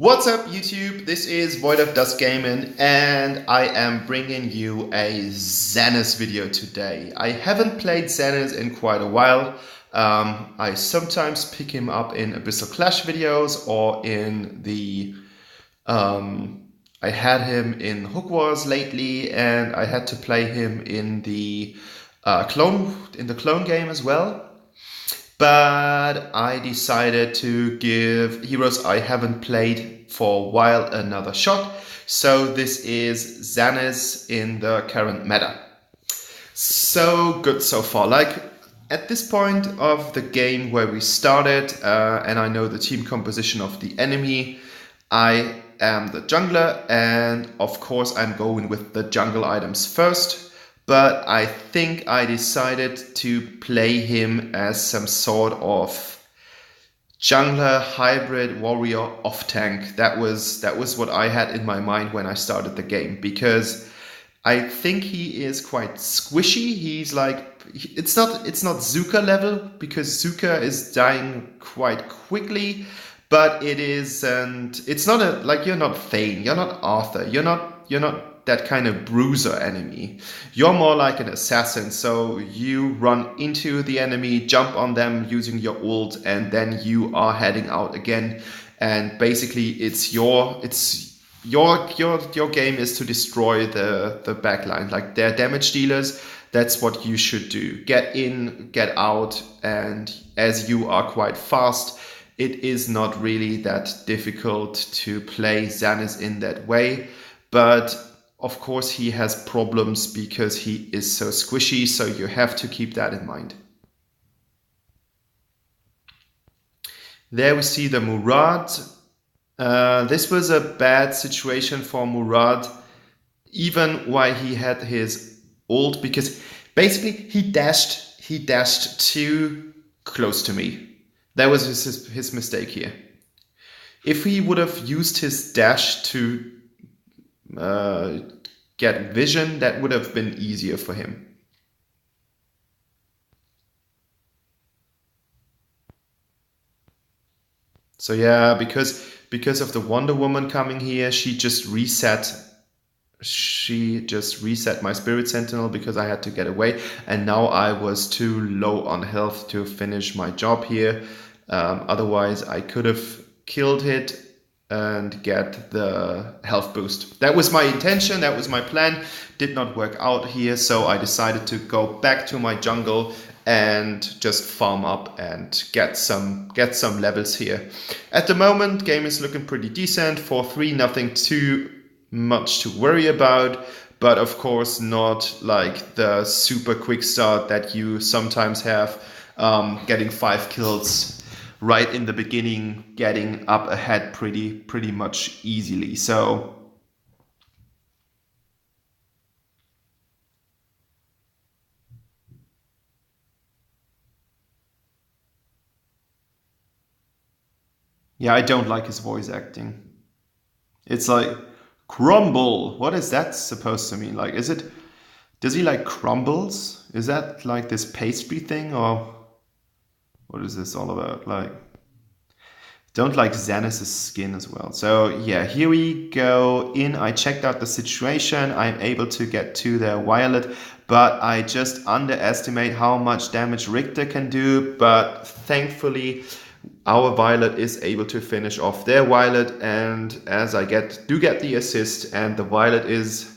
What's up YouTube? This is Void of Dust Gaming and I am bringing you a Zanis video today. I haven't played Zanis in quite a while. I sometimes pick him up in Abyssal Clash videos or in the... I had him in Hook Wars lately and I had to play him in the clone game as well. But I decided to give heroes I haven't played for a while another shot. So this is Zanis in the current meta. So good so far. Like at this point of the game where we started, and I know the team composition of the enemy, I am the jungler, and of course I'm going with the jungle items first. But I think I decided to play him as some sort of jungler hybrid warrior off tank. That was what I had in my mind when I started the game, because I think he is quite squishy. He's like, it's not Zuka level, because Zuka is dying quite quickly, but it isn't. It's not like you're not Thane, you're not Arthur, you're not that kind of bruiser enemy. You're more like an assassin, so you run into the enemy, jump on them using your ult, and then you are heading out again. And basically, it's your game is to destroy the backline. Like, they're damage dealers. That's what you should do. Get in, get out, and as you are quite fast, it is not really that difficult to play Zanis in that way. But of course, he has problems because he is so squishy, so you have to keep that in mind. There we see the Murad. This was a bad situation for Murad, even while he had his ult, because basically he dashed too close to me. That was his mistake here. If he would have used his dash to get vision, that would have been easier for him. So yeah, because of the Wonder Woman coming here, she just reset my Spirit Sentinel because I had to get away, and now I was too low on health to finish my job here. Otherwise I could have killed it and get the health boost. That was my intention, that was my plan. Did not work out here, so I decided to go back to my jungle and just farm up and get some levels here. At the moment, game is looking pretty decent. 4-3, nothing too much to worry about, but of course not like the super quick start that you sometimes have, getting 5 kills right in the beginning, getting up ahead pretty much easily. So yeah, I don't like his voice acting. It's like, crumble. What is that supposed to mean? Like, does he like crumbles? Is that like this pastry thing, or what is this all about? Like, don't like Zanis' skin as well. So yeah, here we go in. I checked out the situation. I'm able to get to their Violet, but I just underestimate how much damage Riktor can do. But thankfully, our Violet is able to finish off their Violet, and as I do get the assist, and the Violet is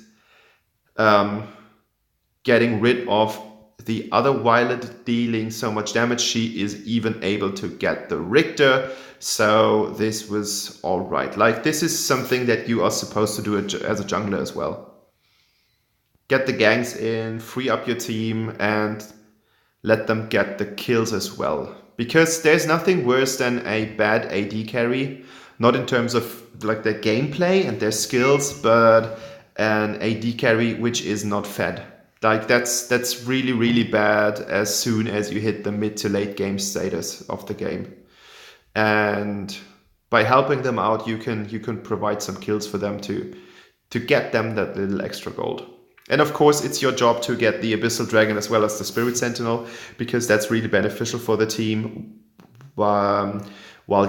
getting rid of the other Violet dealing so much damage, she is even able to get the Riktor. So this was all right. Like, this is something that you are supposed to do as a jungler as well. Get the ganks in, free up your team, and let them get the kills as well. Because there's nothing worse than a bad AD carry, not in terms of like their gameplay and their skills, but an AD carry which is not fed. Like, that's really bad as soon as you hit the mid to late game status of the game. And by helping them out, you can provide some kills for them to get them that little extra gold. And of course, it's your job to get the Abyssal Dragon as well as the Spirit Sentinel, because that's really beneficial for the team, while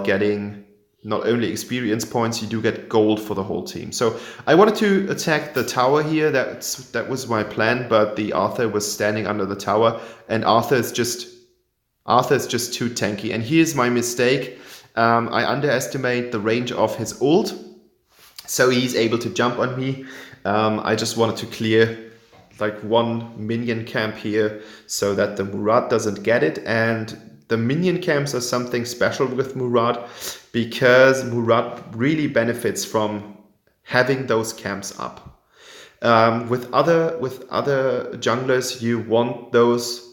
getting not only experience points, you do get gold for the whole team. So I wanted to attack the tower here. That was my plan, but the Arthur was standing under the tower, and Arthur is just too tanky. And here's my mistake. I underestimate the range of his ult, so he's able to jump on me. I just wanted to clear like one minion camp here so that the Murad doesn't get it. And the minion camps are something special with Murad, because Murad really benefits from having those camps up. With other junglers, you want those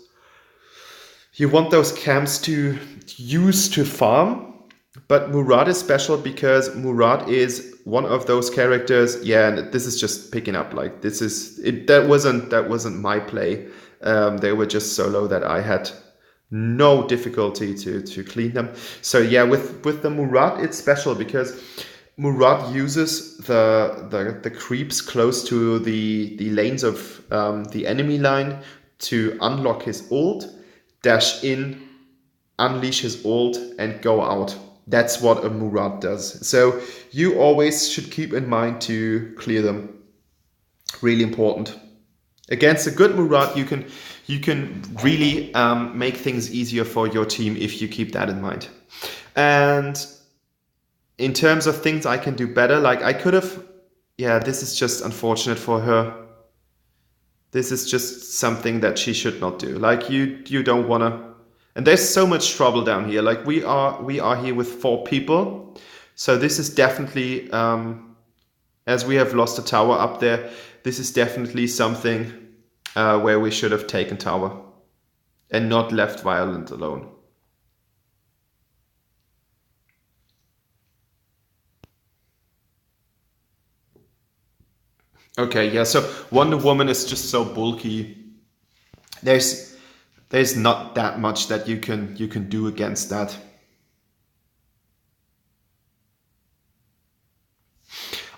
camps to use to farm. But Murad is special because Murad is one of those characters. Yeah, and this is just picking up. Like this is it. That wasn't my play. They were just so low that I had no difficulty to clean them. So yeah, with the Murad, it's special because Murad uses the creeps close to the lanes of the enemy line to unlock his ult, dash in, unleash his ult, and go out. That's what a Murad does. So you always should keep in mind to clear them. Really important. Against a good Murad, you can really make things easier for your team if you keep that in mind. And in terms of things I can do better, like I could have, yeah, this is just unfortunate for her. This is just something that she should not do. Like you don't want to. And there's so much trouble down here. Like we are here with 4 people. So this is definitely, as we have lost a tower up there, this is definitely something where we should have taken tower and not left Violent alone. Okay, yeah, so Wonder Woman is just so bulky. There's not that much that you can do against that.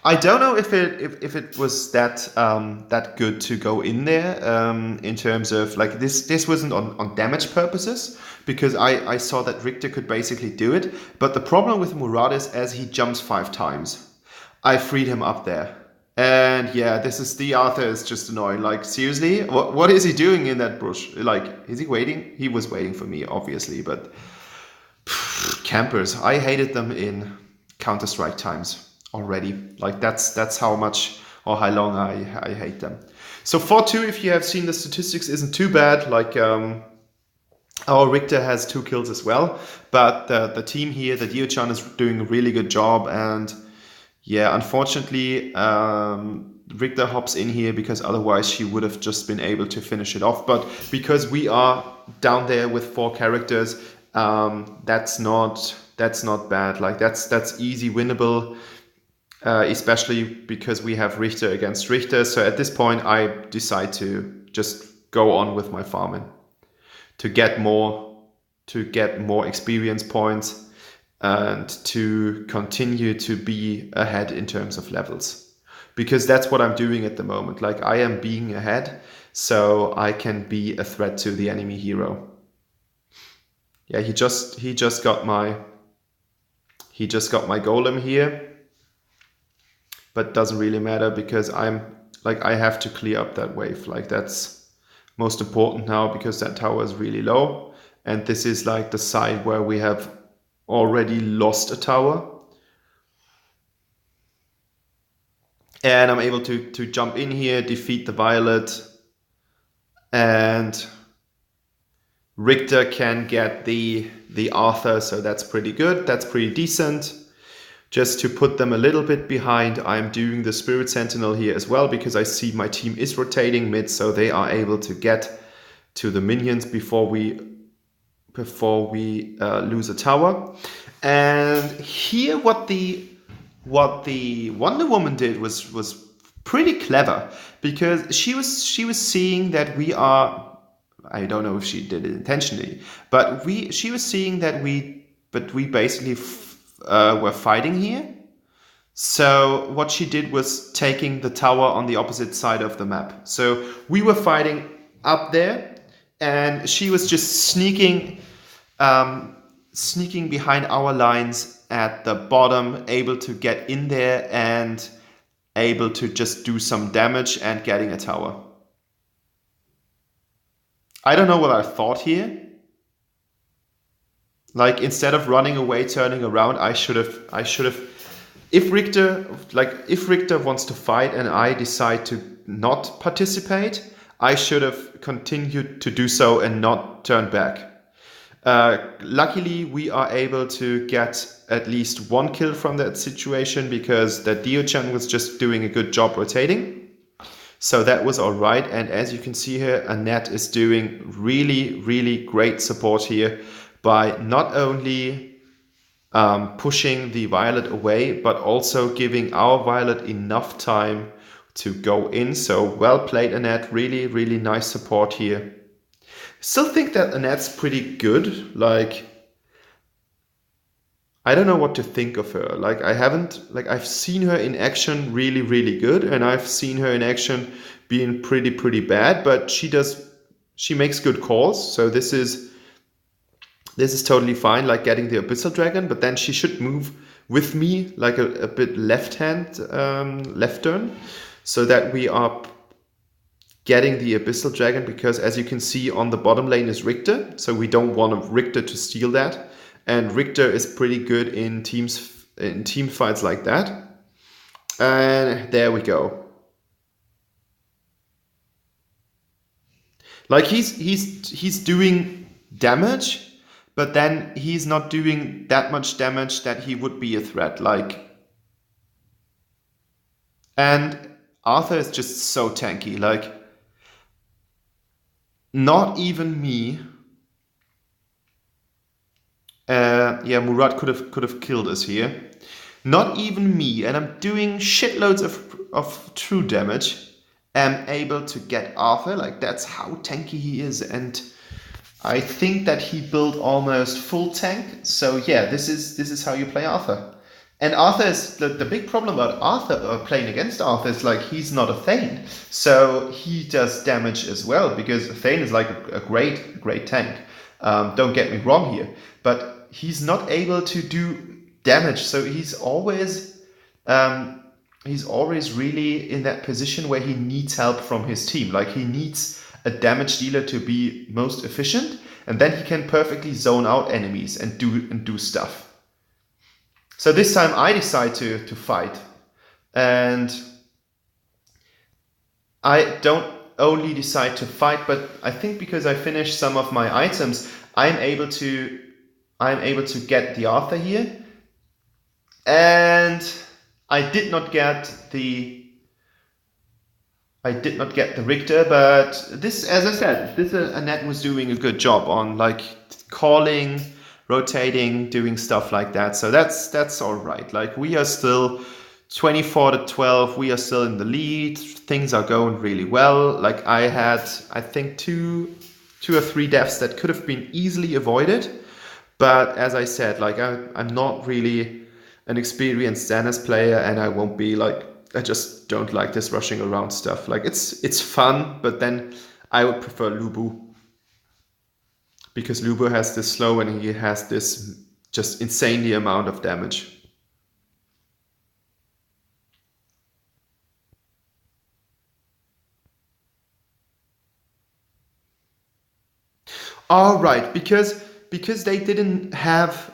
I don't know if it was that good to go in there in terms of like this wasn't on damage purposes, because I saw that Riktor could basically do it. But the problem with Murad is, as he jumps 5 times, I freed him up there. And yeah, the Arthur is just annoying. Like seriously, what is he doing in that bush? Like, is he waiting? He was waiting for me, obviously, but campers, I hated them in Counter-Strike times already. Like that's how much or how long I hate them. So 4-2, if you have seen the statistics, isn't too bad. Like our Riktor has 2 kills as well, but the team here, the Dio-chan, is doing a really good job. And yeah, unfortunately, Riktor hops in here because otherwise she would have just been able to finish it off. But because we are down there with 4 characters, that's not bad. Like that's easy winnable, especially because we have Riktor against Riktor. So at this point, I decide to just go on with my farming to get more experience points and to continue to be ahead in terms of levels, because that's what I'm doing at the moment. Like I am being ahead so I can be a threat to the enemy hero. Yeah, he just got my golem here, but doesn't really matter because I have to clear up that wave. Like that's most important now because that tower is really low, and this is like the side where we have already lost a tower. And I'm able to jump in here, defeat the Violet, and Riktor can get the Arthur, so that's pretty good. That's pretty decent. Just to put them a little bit behind, I'm doing the Spirit Sentinel here as well, because I see my team is rotating mid, so they are able to get to the minions before we lose a tower. And here what the Wonder Woman did was pretty clever, because she was seeing that we are, I don't know if she did it intentionally, but she was seeing that we basically were fighting here. So what she did was taking the tower on the opposite side of the map. So we were fighting up there, and she was just sneaking sneaking behind our lines at the bottom, able to get in there and able to just do some damage and getting a tower. I don't know what I thought here. Like, instead of running away, turning around, I should have, if Riktor wants to fight and I decide to not participate, I should have continued to do so and not turn back. Luckily, we are able to get at least one kill from that situation because the Dio-chan was just doing a good job rotating. So that was all right. And as you can see here, Annette is doing really, really great support here by not only pushing the Violet away, but also giving our Violet enough time to go in. So well played, Annette. Really, really nice support here. Still think that Annette's pretty good. Like, I don't know what to think of her. Like, I've seen her in action really, really good, and I've seen her in action being pretty, pretty bad, but she makes good calls. So this is totally fine, like getting the Abyssal Dragon, but then she should move with me like a bit left turn, so that we are getting the Abyssal Dragon, because as you can see on the bottom lane is Riktor, so we don't want Riktor to steal that, and Riktor is pretty good in team fights like that. And there we go. Like, he's doing damage, but then he's not doing that much damage that he would be a threat. Like, and Arthur is just so tanky. Like, not even me. Yeah, Murat could have killed us here. Not even me, and I'm doing shitloads of true damage, am able to get Arthur. Like, that's how tanky he is, and I think that he built almost full tank. So yeah, this is how you play Arthur. And Arthur is the big problem about Arthur, playing against Arthur, is like he's not a Thane, so he does damage as well, because Thane is like a great tank. Don't get me wrong here, but he's not able to do damage, so he's always really in that position where he needs help from his team. Like, he needs a damage dealer to be most efficient, and then he can perfectly zone out enemies and do stuff. So this time I decide to fight, and I don't only decide to fight, but I think because I finished some of my items, I'm able to get the Arthur here, and I did not get the Riktor, but this, as I said, Annette was doing a good job on, like, calling, rotating, doing stuff like that. So that's all right. Like, we are still 24-12. We are still in the lead. Things are going really well. Like, I had, I think, two or three deaths that could have been easily avoided. But as I said, like, I'm not really an experienced Zanis player, and I won't be. Like, I just don't like this rushing around stuff. Like, it's fun, but then I would prefer Lubu, because Lubu has this slow and he has this just insanely amount of damage. All right, because they didn't have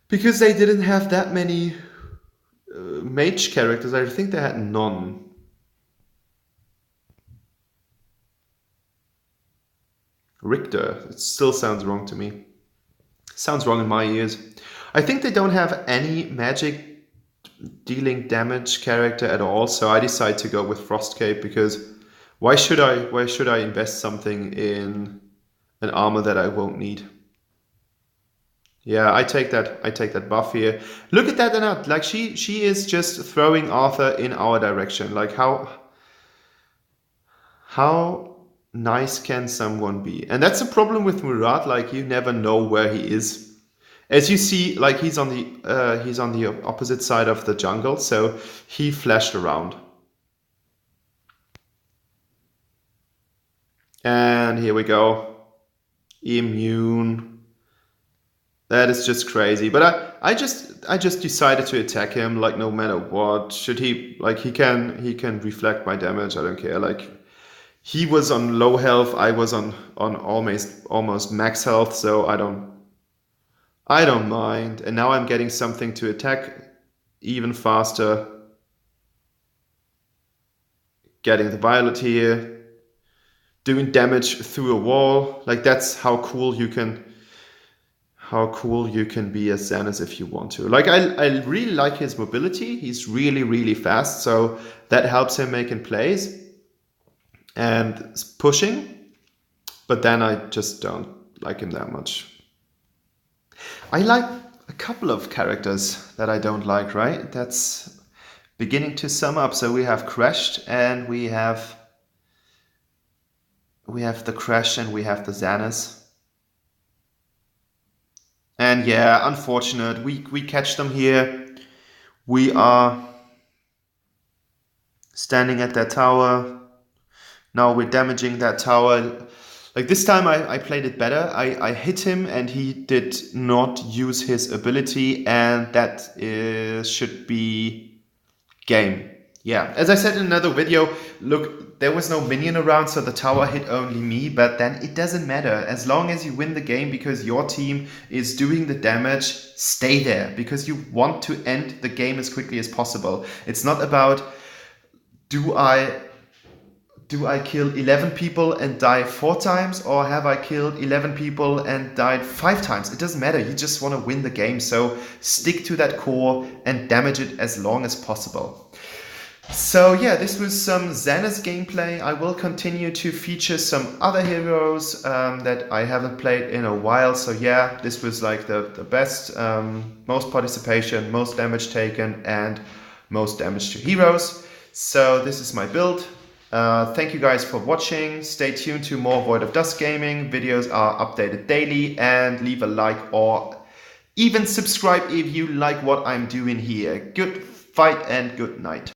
that many mage characters. I think they had none. Riktor, it still sounds wrong to me. Sounds wrong in my ears. I think they don't have any magic dealing damage character at all, so I decide to go with Frostcape, because why should I invest something in an armor that I won't need? Yeah, I take that buff here. Look at that, Annette. Like, she is just throwing Arthur in our direction. Like, how nice can someone be? And that's the problem with Murat. Like, you never know where he is. As you see, like, he's on the opposite side of the jungle, so he flashed around. And here we go. Immune. That is just crazy. But I just decided to attack him, like, no matter what. Should he, like, he can reflect my damage, I don't care. Like, he was on low health, I was on almost max health, so I don't mind. And now I'm getting something to attack even faster. Getting the Violet here. Doing damage through a wall. Like, that's how cool you can be as Zanis if you want to. Like, I really like his mobility. He's really, really fast, so that helps him making plays and pushing. But then I just don't like him that much. I like a couple of characters that I don't like, right? That's beginning to sum up. So we have Crashed, and we have the Crash, and we have the Zanis. And yeah, unfortunate. We catch them here. We are standing at that tower. Now we're damaging that tower. Like, this time I played it better. I hit him and he did not use his ability, and that should be game. Yeah, as I said in another video, look, there was no minion around, so the tower hit only me, but then it doesn't matter. As long as you win the game because your team is doing the damage, stay there, because you want to end the game as quickly as possible. It's not about, do I kill 11 people and die 4 times, or have I killed 11 people and died 5 times? It doesn't matter. You just want to win the game. So stick to that core and damage it as long as possible. So yeah, this was some Zanis gameplay. I will continue to feature some other heroes that I haven't played in a while. So yeah, this was like the best, most participation, most damage taken, and most damage to heroes. So this is my build. Thank you guys for watching. Stay tuned to more Void of Dusk Gaming. Videos are updated daily, and leave a like or even subscribe if you like what I'm doing here. Good fight and good night.